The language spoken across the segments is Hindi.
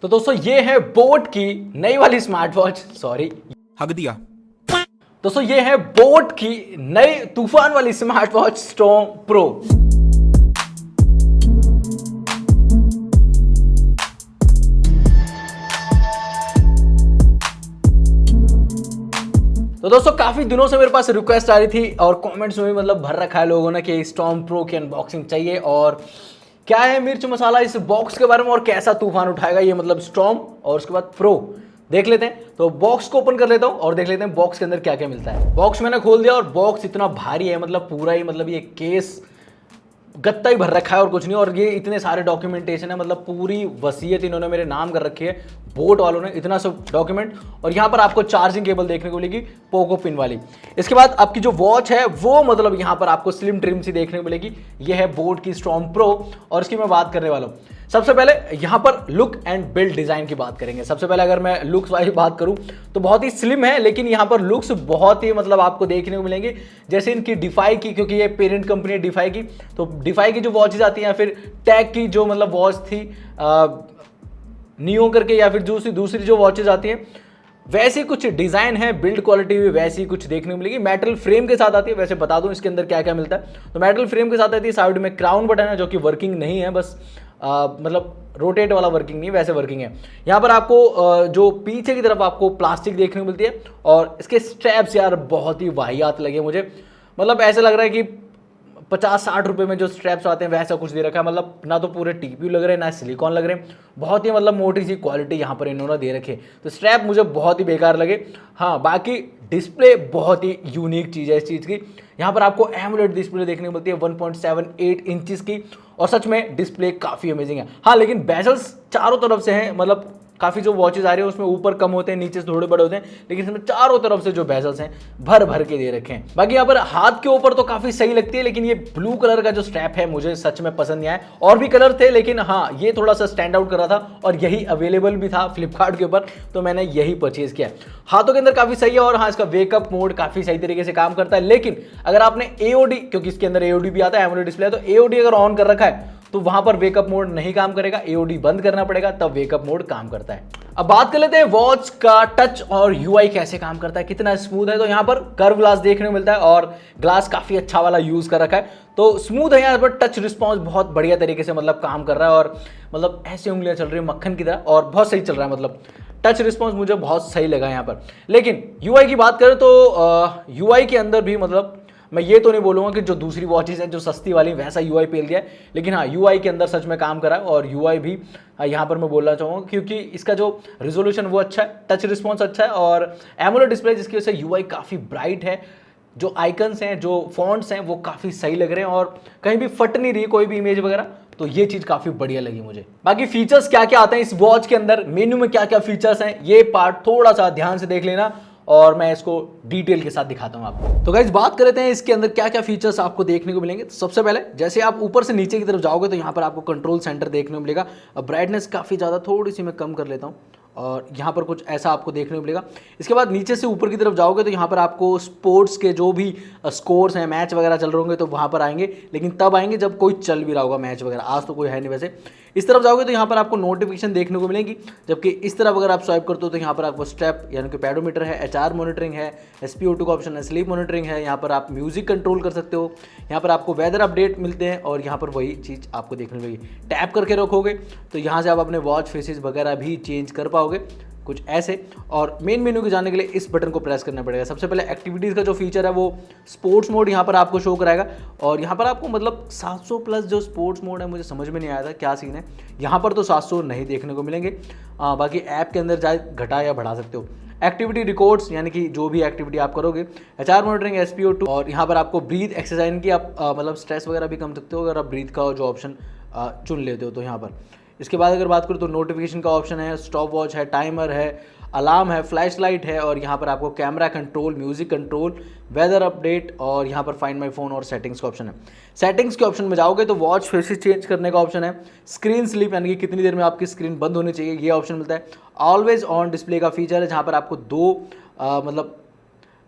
तो दोस्तों ये है बोट की नई वाली स्मार्ट वॉच, सॉरी हग दिया। दोस्तों ये है बोट की नई तूफान वाली स्मार्ट वॉच स्टॉर्म प्रो। तो दोस्तों काफी दिनों से मेरे पास रिक्वेस्ट आ रही थी और कमेंट्स में भी मतलब भर रखा है लोगों ने कि स्टॉर्म प्रो की अनबॉक्सिंग चाहिए और क्या है मिर्च मसाला इस बॉक्स के बारे में और कैसा तूफान उठाएगा ये मतलब स्टॉर्म और उसके बाद प्रो देख लेते हैं। तो बॉक्स को ओपन कर लेता हूं और देख लेते हैं बॉक्स के अंदर क्या क्या मिलता है। बॉक्स मैंने खोल दिया और बॉक्स इतना भारी है, मतलब पूरा ही मतलब ये केस गत्ता ही भर रखा है और कुछ नहीं। और ये इतने सारे डॉक्यूमेंटेशन है, मतलब पूरी वसीयत इन्होंने मेरे नाम कर रखी है बोट वालों ने, इतना सब डॉक्यूमेंट। और यहाँ पर आपको चार्जिंग केबल देखने को मिलेगी पोको पिन वाली। इसके बाद आपकी जो वॉच है वो मतलब यहाँ पर आपको स्लिम ट्रिम सी देखने को मिलेगी। ये है बोट की स्टॉर्म प्रो और इसकी मैं बात करने वाला हूँ। सबसे पहले यहाँ पर लुक एंड बिल्ड डिजाइन की बात करेंगे। सबसे पहले अगर मैं लुक्स वाली बात करूँ तो बहुत ही स्लिम है, लेकिन यहाँ पर लुक्स बहुत ही मतलब आपको देखने को मिलेंगे जैसे इनकी डिफाई की, क्योंकि ये पेरेंट कंपनी है डिफाई की। तो डिफाई की जो वॉचेज आती हैं या फिर टैग की जो मतलब वॉच थी नियो करके, या फिर दूसरी जो वॉचेज आती हैं वैसे कुछ डिजाइन है, बिल्ड क्वालिटी भी वैसी कुछ देखने को मिलेगी। मेटल फ्रेम के साथ आती है। वैसे बता दूं इसके अंदर क्या क्या मिलता है। तो मेटल फ्रेम के साथ आती है, साइड में क्राउन बटन है जो कि वर्किंग नहीं है, बस मतलब रोटेट वाला वर्किंग नहीं, वैसे वर्किंग है। यहाँ पर आपको जो पीछे की तरफ आपको प्लास्टिक देखने को मिलती है और इसके स्ट्रैप्स यार बहुत ही वाहियात लगे मुझे। मतलब ऐसा लग रहा है कि 50-60 रुपए में जो स्ट्रैप्स आते हैं वैसा कुछ दे रखा है। मतलब ना तो पूरे टीपीयू लग रहे हैं ना सिलिकॉन लग रहे हैं, बहुत ही मतलब मोटी सी क्वालिटी यहाँ पर इन्होंने दे रखी है। तो स्ट्रैप मुझे बहुत ही बेकार लगे। हाँ बाकी डिस्प्ले बहुत ही यूनिक चीज़ है इस चीज़ की। यहाँ पर आपको एमोलेड डिस्प्ले देखने को मिलती है 1.78 इंचेस की और सच में डिस्प्ले काफ़ी अमेजिंग है। हाँ लेकिन बेजल्स चारों तरफ से हैं, मतलब काफ़ी जो वॉचेज आ रही है उसमें ऊपर कम होते हैं नीचे से थोड़े बड़े होते हैं, लेकिन इसमें चारों तरफ से जो बेजल्स हैं भर भर के दे रखे हैं। बाकी यहाँ पर हाथ के ऊपर तो काफ़ी सही लगती है, लेकिन ये ब्लू कलर का जो स्ट्रैप है मुझे सच में पसंद नहीं आया। और भी कलर थे लेकिन हाँ ये थोड़ा सा स्टैंड आउट कर रहा था और यही अवेलेबल भी था फ्लिपकार्ट के ऊपर, तो मैंने यही परचेज किया। हाथों के अंदर काफ़ी सही है और हाँ इसका वेकअप मोड काफ़ी सही तरीके से काम करता है। लेकिन अगर आपने एओडी, क्योंकि इसके अंदर एओडी भी आता है एमोलेड डिस्प्ले, तो एओडी अगर ऑन कर रखा है तो वहां पर वेकअप मोड नहीं काम करेगा, एओडी बंद करना पड़ेगा तब वेकअप मोड काम करता है। अब बात कर लेते हैं वॉच का टच और यूआई कैसे काम करता है, कितना स्मूथ है। तो यहाँ पर कर्व ग्लास देखने को मिलता है और ग्लास काफी अच्छा वाला यूज कर रखा है, तो स्मूथ है। यहाँ पर टच रिस्पॉन्स बहुत बढ़िया तरीके से मतलब काम कर रहा है और मतलब ऐसी उंगलियां चल रही है मक्खन की तरह और बहुत सही चल रहा है। मतलब टच रिस्पॉन्स मुझे बहुत सही लगा यहाँ पर। लेकिन यूआई की बात करें तो यूआई के अंदर भी मतलब मैं ये तो नहीं बोलूँगा कि जो दूसरी वॉचेज हैं जो सस्ती वाली वैसा यूआई पेल दिया है, लेकिन हाँ यूआई के अंदर सच में काम करा है और यूआई भी यहाँ पर मैं बोलना चाहूँगा क्योंकि इसका जो रिजोल्यूशन वो अच्छा है, टच रिस्पॉन्स अच्छा है और एमोलेड डिस्प्ले जिसकी वजह से यूआई काफ़ी ब्राइट है। जो आइकन्स हैं जो फॉन्ट्स हैं वो काफ़ी सही लग रहे हैं और कहीं भी फट नहीं रही कोई भी इमेज वगैरह, तो ये चीज़ काफ़ी बढ़िया लगी मुझे। बाकी फीचर्स क्या क्या आते हैं इस वॉच के अंदर, मेन्यू में क्या क्या फीचर्स हैं, ये पार्ट थोड़ा सा ध्यान से देख लेना और मैं इसको डिटेल के साथ दिखाता हूं आपको। तो गाइस बात करते हैं इसके अंदर क्या क्या फीचर्स आपको देखने को मिलेंगे। तो सबसे पहले जैसे आप ऊपर से नीचे की तरफ जाओगे तो यहाँ पर आपको कंट्रोल सेंटर देखने को मिलेगा। ब्राइटनेस काफ़ी ज़्यादा थोड़ी सी मैं कम कर लेता हूँ और यहाँ पर कुछ ऐसा आपको देखने को मिलेगा। इसके बाद नीचे से ऊपर की तरफ जाओगे तो यहाँ पर आपको स्पोर्ट्स के जो भी स्कोर्स हैं, मैच वगैरह चल रहे होंगे तो वहाँ पर आएंगे, लेकिन तब आएंगे जब कोई चल भी रहा होगा मैच वगैरह। आज तो कोई है नहीं वैसे। इस तरफ जाओगे तो यहाँ पर आपको नोटिफिकेशन देखने को मिलेंगी, जबकि इस तरफ अगर आप स्वाइप करते हो तो यहाँ पर आपको स्टेप यानी कि पैडोमीटर है, एचआर मॉनिटरिंग है, SpO2 का ऑप्शन है, स्लीप मॉनिटरिंग है, यहाँ पर आप म्यूजिक कंट्रोल कर सकते हो, यहाँ पर आपको वेदर अपडेट मिलते हैं और यहाँ पर वही चीज़ आपको देखने को मिलेगी। टैप करके रखोगे तो यहाँ से आप अपने वॉच फेसेस वगैरह भी चेंज कर पाओगे कुछ ऐसे। और मेन मेन्यू के जाने के लिए इस बटन को प्रेस करना पड़ेगा। सबसे पहले एक्टिविटीज़ का जो फीचर है वो स्पोर्ट्स मोड यहाँ पर आपको शो कराएगा और यहाँ पर आपको मतलब 700 प्लस जो स्पोर्ट्स मोड है मुझे समझ में नहीं आया था क्या सीन है। यहाँ पर तो 700 नहीं देखने को मिलेंगे, बाकी ऐप के अंदर चाहे घटा या बढ़ा सकते हो। एक्टिविटी रिकॉर्ड्स यानी कि जो भी एक्टिविटी आप करोगे, एचआर मॉनिटरिंग, SpO2 और यहाँ पर आपको ब्रीथ एक्सरसाइज की आप मतलब स्ट्रेस वगैरह भी कम सकते हो अगर आप ब्रीथ का जो ऑप्शन चुन लेते हो तो यहाँ पर। इसके बाद अगर बात करूँ तो नोटिफिकेशन का ऑप्शन है, स्टॉप वॉच है, टाइमर है, अलार्म है, फ्लैश लाइट है और यहाँ पर आपको camera control, music control, weather update और यहाँ पर फाइंड माय फोन और सेटिंग्स का ऑप्शन है। सेटिंग्स के ऑप्शन में जाओगे तो वॉच फेसेस चेंज करने का ऑप्शन है, स्क्रीन स्लीप यानी कि कितनी देर में आपकी स्क्रीन बंद होनी चाहिए ये ऑप्शन मिलता है, ऑलवेज ऑन डिस्प्ले का फीचर है जहाँ पर आपको दो मतलब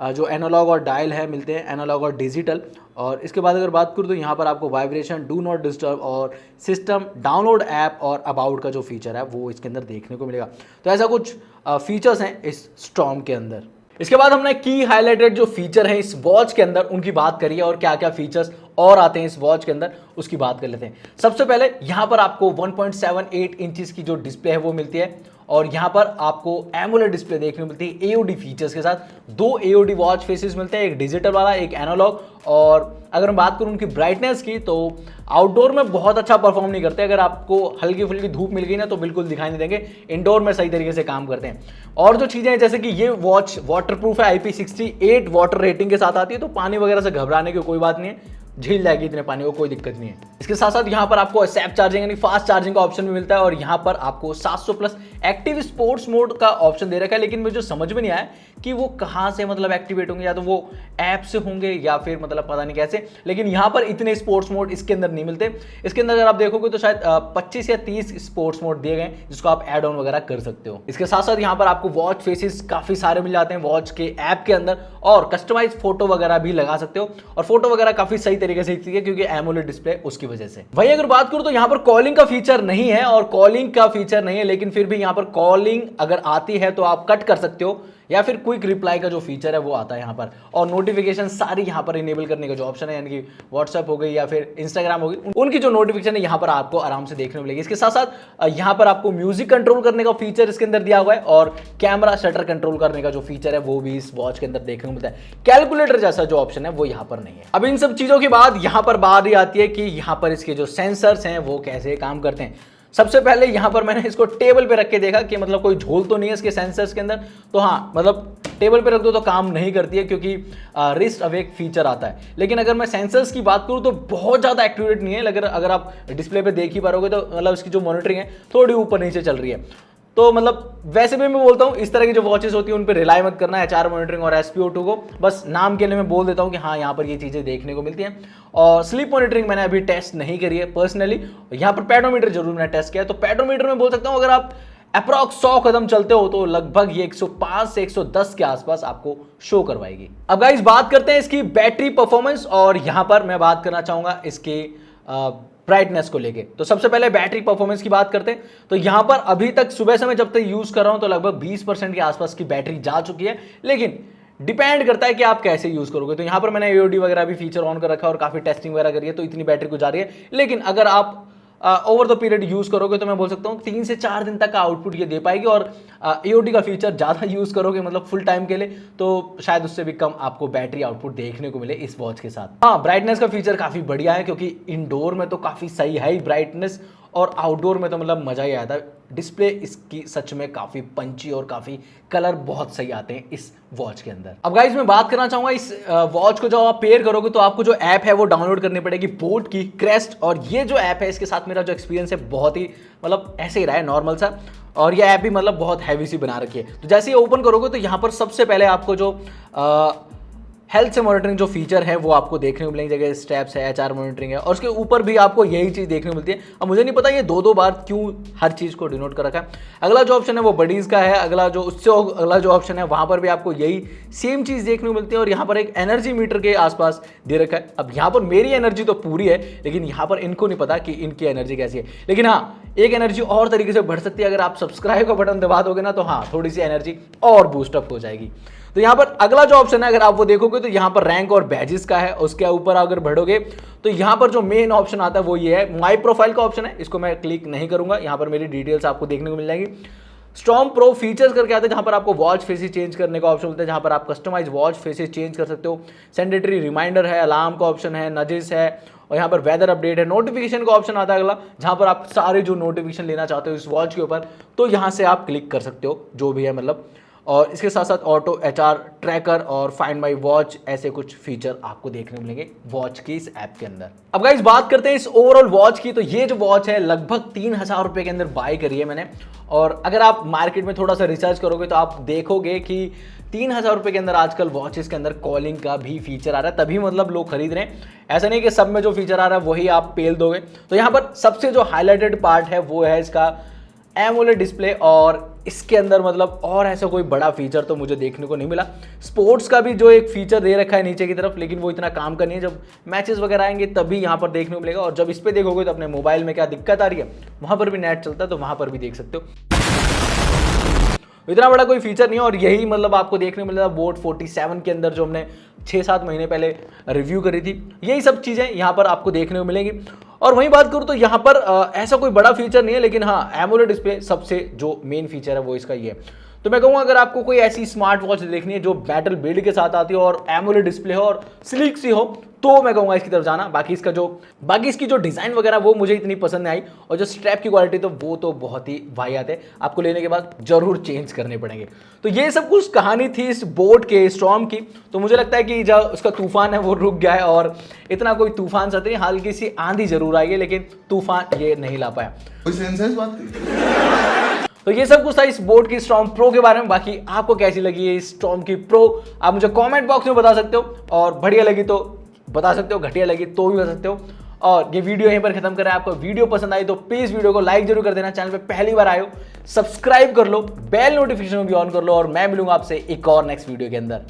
जो एनालॉग और डायल है मिलते हैं, एनालॉग और डिजिटल। और इसके बाद अगर बात करूँ तो यहाँ पर आपको वाइब्रेशन, डू नॉट डिस्टर्ब और सिस्टम डाउनलोड ऐप और अबाउट का जो फीचर है वो इसके अंदर देखने को मिलेगा। तो ऐसा कुछ फीचर्स हैं इस स्टॉर्म के अंदर। इसके बाद हमने की हाईलाइटेड जो फीचर है इस वॉच के अंदर उनकी बात करी है और क्या क्या फीचर्स और आते हैं इस वॉच के अंदर उसकी बात कर लेते हैं। सबसे पहले यहाँ पर आपको 1.78 इंचेस की जो डिस्प्ले है वो मिलती है और यहाँ पर आपको एमोलेड डिस्प्ले देखने को मिलती है एओडी फीचर्स के साथ। 2 एओडी वॉच फेसेस मिलते हैं, एक डिजिटल वाला एक एनालॉग। और अगर मैं बात करूँ उनकी ब्राइटनेस की तो आउटडोर में बहुत अच्छा परफॉर्म नहीं करते, अगर आपको हल्की फुल्की धूप मिल गई ना तो बिल्कुल दिखाई नहीं देंगे, इंडोर में सही तरीके से काम करते हैं। और जो चीज़ें हैं जैसे कि ये वॉच वाटरप्रूफ है, IP68 वाटर रेटिंग के साथ आती है, तो पानी वगैरह से घबराने की कोई बात नहीं है, झील जाएगी इतने पानी को, कोई दिक्कत नहीं है। इसके साथ साथ यहाँ पर आपको सैप चार्जिंग यानी फास्ट चार्जिंग का ऑप्शन भी मिलता है और यहाँ पर आपको 700 प्लस एक्टिव स्पोर्ट्स मोड का ऑप्शन दे रखा है। लेकिन मुझे जो समझ में नहीं आया कि वो कहाँ से मतलब एक्टिवेट होंगे, या तो वो ऐप से होंगे या फिर मतलब पता नहीं कैसे, लेकिन यहाँ पर इतने स्पोर्ट्स मोड इसके अंदर नहीं मिलते। इसके अंदर अगर आप देखोगे तो शायद 25 या 30 स्पोर्ट्स मोड दिए गए जिसको आप एड ऑन वगैरह कर सकते हो। इसके साथ साथ यहाँ पर आपको वॉच फेसेस काफी सारे मिल जाते हैं वॉच के ऐप के अंदर और कस्टमाइज फोटो वगैरह भी लगा सकते हो और फोटो वगैरह काफी सही तरीके से दिखती है क्योंकि एमोलेड डिस्प्ले उसकी वजह से। वहीं अगर बात करूं तो यहाँ पर कॉलिंग का फीचर नहीं है और कॉलिंग का फीचर नहीं है, लेकिन फिर भी यहाँ पर कॉलिंग अगर आती है तो आप कट कर सकते हो या फिर क्विक रिप्लाई का जो फीचर है वो आता है यहाँ पर। और नोटिफिकेशन सारी यहाँ पर इनेबल करने का जो ऑप्शन है यानी कि व्हाट्सएप हो गई या फिर इंस्टाग्राम हो गई, उनकी जो नोटिफिकेशन है यहाँ पर आपको आराम से देखने को मिलेगी। इसके साथ साथ यहाँ पर आपको म्यूजिक कंट्रोल करने का फीचर इसके अंदर दिया हुआ है और कैमरा शटर कंट्रोल करने का जो फीचर है वो भी इस वॉच के अंदर देखने को मिलता है। कैलकुलेटर जैसा जो ऑप्शन है वो यहाँ पर नहीं है। अब इन सब चीजों के बाद यहाँ पर बात आती है कि यहाँ पर इसके जो सेंसर्स हैं वो कैसे काम करते हैं। सबसे पहले यहां पर मैंने इसको टेबल पे रख के देखा कि मतलब कोई झोल तो नहीं है इसके सेंसर्स के अंदर, तो हाँ मतलब टेबल पे रख दो तो काम नहीं करती है क्योंकि रिस्ट अवेक फीचर आता है। लेकिन अगर मैं सेंसर्स की बात करूं तो बहुत ज़्यादा एक्यूरेट नहीं है, अगर आप डिस्प्ले पे देख ही पा रहोगे तो मतलब इसकी जो मॉनिटरिंग है थोड़ी ऊपर नीचे चल रही है। तो मतलब वैसे भी मैं बोलता हूँ इस तरह की जो वॉचेस होती है उन पर रिलाई मत करना, HR मॉनिटरिंग और SpO2 को बस नाम के लिए मैं बोल देता हूँ कि हाँ यहाँ पर ये चीज़ें देखने को मिलती हैं। और स्लीप मॉनिटरिंग मैंने अभी टेस्ट नहीं करी है पर्सनली, यहाँ पर पेडोमीटर जरूर मैंने टेस्ट किया है। तो पेडोमीटर में बोल सकता हूँ अगर आप अप्रॉक्स 100 कदम चलते हो तो लगभग ये 105 से 110 के आसपास आपको शो करवाएगी। अब गाइस बात करते हैं इसकी बैटरी परफॉर्मेंस और यहाँ पर मैं बात करना चाहूँगा इसके ब्राइटनेस को लेके। तो सबसे पहले बैटरी परफॉर्मेंस की बात करते हैं तो यहां पर अभी तक सुबह से मैं जब तक यूज कर रहा हूं तो लगभग 20% के आसपास की बैटरी जा चुकी है, लेकिन डिपेंड करता है कि आप कैसे यूज करोगे। तो यहां पर मैंने एओडी वगैरह भी फीचर ऑन कर रखा है और काफी टेस्टिंग वगैरह करी है तो इतनी बैटरी को जा रही है। लेकिन अगर आप ओवर द पीरियड यूज करोगे तो मैं बोल सकता हूँ 3 से 4 दिन तक का आउटपुट ये दे पाएगी। और एओडी का फीचर ज़्यादा यूज करोगे मतलब फुल टाइम के लिए तो शायद उससे भी कम आपको बैटरी आउटपुट देखने को मिले इस वॉच के साथ। हाँ, ब्राइटनेस का फीचर काफ़ी बढ़िया है क्योंकि इंडोर में तो काफ़ी सही है ही ब्राइटनेस और आउटडोर में तो मतलब मज़ा ही आता है। डिस्प्ले इसकी सच में काफ़ी पंची और काफ़ी कलर बहुत सही आते हैं इस वॉच के अंदर। अब गाइज मैं बात करना चाहूँगा इस वॉच को जब आप पेयर करोगे तो आपको जो ऐप है वो डाउनलोड करनी पड़ेगी बोट की क्रेस्ट। और ये जो ऐप है इसके साथ मेरा जो एक्सपीरियंस है बहुत ही मतलब ऐसे ही रहा है नॉर्मल सा, और ये ऐप भी मतलब बहुत हैवी सी बना रखी है। तो जैसे ही ओपन करोगे तो यहाँ पर सबसे पहले आपको जो हेल्थ से मॉनिटरिंग जो फीचर है वो आपको देखने को मिलेंगे, जगह स्टेप्स है, HR मॉनिटरिंग है और उसके ऊपर भी आपको यही चीज़ देखने को मिलती है। अब मुझे नहीं पता ये दो बार क्यों हर चीज़ को डिनोट कर रखा है। अगला जो ऑप्शन है वो बडीज़ का है, अगला जो ऑप्शन है वहाँ पर भी आपको यही सेम चीज़ देखने को मिलती है और यहाँ पर एक एनर्जी मीटर के आसपास दे रखा है। अब यहाँ पर मेरी एनर्जी तो पूरी है लेकिन यहाँ पर इनको नहीं पता कि इनकी एनर्जी कैसी है। लेकिन हाँ, एक एनर्जी और तरीके से बढ़ सकती है, अगर आप सब्सक्राइब का बटन दबा दोगे ना तो हाँ थोड़ी सी एनर्जी और बूस्टअप हो जाएगी। तो यहाँ पर अगला जो ऑप्शन है अगर आप वो देखोगे तो यहाँ पर रैंक और बैजेस का है, उसके ऊपर अगर बढ़ोगे तो यहाँ पर जो मेन ऑप्शन आता है वो ये है, माई प्रोफाइल का ऑप्शन है, इसको मैं क्लिक नहीं करूंगा। यहाँ पर मेरी डिटेल्स आपको देखने को मिल जाएंगी। स्टॉर्म प्रो फीचर्स करके आते हैं जहाँ पर आपको वॉच फेसेस चेंज करने का ऑप्शन मिलता है, जहाँ पर आप कस्टमाइज वॉच फेसेस चेंज कर सकते हो। सेंडेटरी रिमाइंडर है, अलार्म का ऑप्शन है, नजेस है और यहाँ पर वेदर अपडेट है। नोटिफिकेशन का ऑप्शन आता है अगला, जहाँ पर आप सारे जो नोटिफिकेशन लेना चाहते हो इस वॉच के ऊपर तो यहाँ से आप क्लिक कर सकते हो जो भी है मतलब। और इसके साथ साथ ऑटो HR ट्रैकर और फाइंड माई वॉच ऐसे कुछ फीचर आपको देखने को मिलेंगे वॉच की इस ऐप के अंदर। अब गाइस बात करते हैं इस ओवरऑल वॉच की। तो ये जो वॉच है लगभग 3000 रुपये के अंदर बाय करी है मैंने, और अगर आप मार्केट में थोड़ा सा रिसर्च करोगे तो आप देखोगे कि 3000 रुपये के अंदर आजकल वॉचेस के अंदर कॉलिंग का भी फीचर आ रहा है, तभी मतलब लोग खरीद रहे हैं। ऐसा नहीं कि सब में जो फीचर आ रहा है वही आप पेल दोगे। तो यहाँ पर सबसे जो हाईलाइटेड पार्ट है वो है इसका एमोलेड डिस्प्ले, और इसके अंदर मतलब और ऐसा कोई बड़ा फीचर तो मुझे देखने को नहीं मिला। स्पोर्ट्स का भी जो एक फीचर दे रखा है नीचे की तरफ, लेकिन वो इतना काम का नहीं है। जब मैचेस वगैरह आएंगे तभी यहाँ पर देखने को मिलेगा, और जब इस पर देखोगे तो अपने मोबाइल में क्या दिक्कत आ रही है, वहाँ पर भी नेट चलता है तो वहाँ पर भी देख सकते हो। इतना बड़ा कोई फीचर नहीं है, और यही मतलब आपको देखने को मिला था बोट 47 के अंदर, जो हमने 6-7 महीने पहले रिव्यू करी थी। यही सब चीज़ें यहाँ पर आपको देखने को मिलेंगी। और वहीं बात करूँ तो यहाँ पर ऐसा कोई बड़ा फीचर नहीं है, लेकिन हाँ, एमोलेड डिस्प्ले सबसे जो मेन फीचर है वो इसका ये है। तो मैं कहूँगा अगर आपको कोई ऐसी स्मार्ट वॉच देखनी है जो बैटल बिल्ड के साथ आती हो और एमोलेड डिस्प्ले हो और स्लीक सी हो, तो मैं कहूँगा इसकी तरफ जाना। बाकी इसकी जो डिज़ाइन वगैरह वो मुझे इतनी पसंद नहीं आई, और जो स्ट्रैप की क्वालिटी तो वो तो बहुत ही वाहियात है, आपको लेने के बाद जरूर चेंज करने पड़ेंगे। तो ये सब कुछ कहानी थी इस बोट के स्टॉर्म की। तो मुझे लगता है कि जो उसका तूफान है वो रुक गया है, और इतना कोई तूफान सा नहीं, हल्की सी आंधी जरूर आई है, लेकिन तूफान ये नहीं ला पाया। कोई सेंस है इस बात की? तो ये सब कुछ था इस बोट की स्टॉर्म प्रो के बारे में। बाकी आपको कैसी लगी है स्टॉर्म की प्रो, आप मुझे कमेंट बॉक्स में बता सकते हो, और बढ़िया लगी तो बता सकते हो, घटिया लगी तो भी बता सकते हो। और ये वीडियो यहीं पर खत्म कर रहे हैं। आपको वीडियो पसंद आई तो प्लीज वीडियो को लाइक जरूर कर देना, चैनल पे पहली बार आए हो सब्सक्राइब कर लो, बेल नोटिफिकेशन भी ऑन कर लो, और मैं मिलूंगा आपसे एक और नेक्स्ट वीडियो के अंदर।